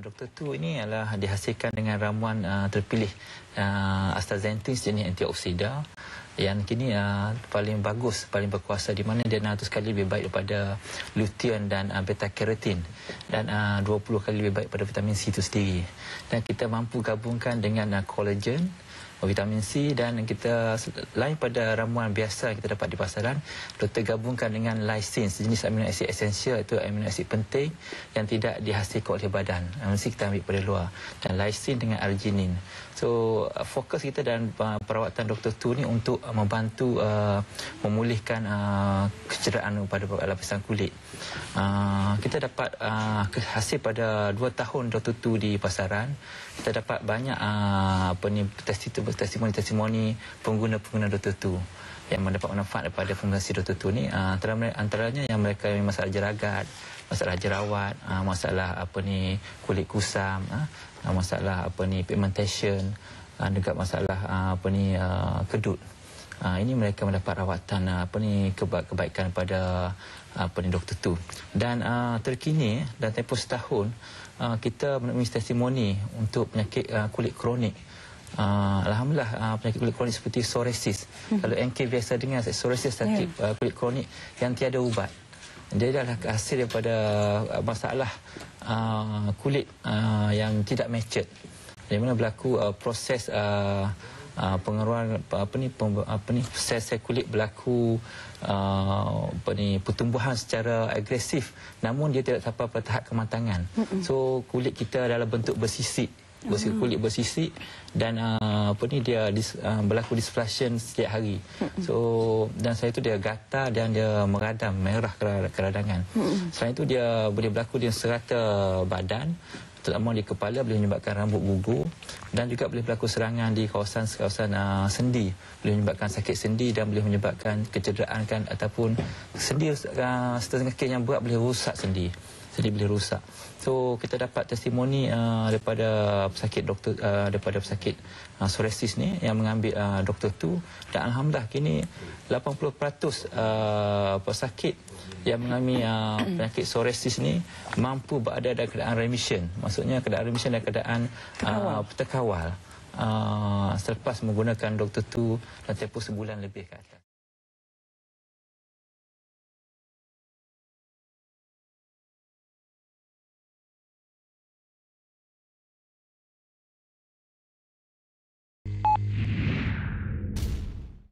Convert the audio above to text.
Dr. Tu ini adalah dihasilkan dengan ramuan terpilih astaxanthin jenis antioksida yang kini paling bagus, paling berkuasa, di mana dia 100 kali lebih baik daripada lutein dan beta carotene, dan 20 kali lebih baik pada vitamin C itu sendiri. Dan kita mampu gabungkan dengan collagen, vitamin C, dan kita lain pada ramuan biasa yang kita dapat di pasaran, doktor gabungkan dengan lysine, sejenis amino asid esensial, itu amino asid penting yang tidak dihasilkan oleh badan, mesti kita ambil pada luar, dan lysine dengan arginin. So fokus kita dan perawatan Dr. Tu ni untuk membantu memulihkan kecederaan pada lapisan kulit. Kita dapat hasil pada 2 tahun Dr. Tu di pasaran. Kita dapat banyak testimoni pengguna-pengguna Dr. Tu yang mendapat manfaat daripada formulasi Dr. Tu ni. Antaranya yang mereka yang masalah jeragat, masalah jerawat, masalah kulit kusam, masalah pigmentation, juga masalah kedut. Ini mereka mendapat rawatan kebaikan pada Dr. Tu. Dan terkini dan tempoh setahun kita menemui testimoni untuk penyakit kulit kronik. Alhamdulillah, penyakit kulit kronik seperti psoriasis. Kalau NK biasa dengar psoriasis, sakit kulit kronik yang tiada ubat. Dia adalah hasil daripada masalah kulit yang tidak matured, di mana berlaku proses pengeluaran sel-sel kulit berlaku pertumbuhan secara agresif, namun dia tidak sampai pada tahap kematangan. So kulit kita dalam bentuk bersisik, kulit bersisik, dan dia berlaku displasion setiap hari. So dan selain itu dia gatal dan dia meradam, merah keradangan. Selain itu dia boleh berlaku di serata badan, terutama di kepala, boleh menyebabkan rambut gugur, dan juga boleh berlaku serangan di kawasan sendi, boleh menyebabkan sakit sendi dan boleh menyebabkan kecederaan ataupun sendi setengah yang berat boleh rusak sendi boleh rusak. So kita dapat testimoni daripada pesakit psoriasis ni yang mengambil Dr. Tu, dan alhamdulillah kini 80% pesakit yang mengalami penyakit psoriasis ni mampu berada dalam keadaan remission. Maksudnya keadaan remission dan keadaan terkawal selepas menggunakan Dr. Tu dalam tempoh sebulan lebih ke atas.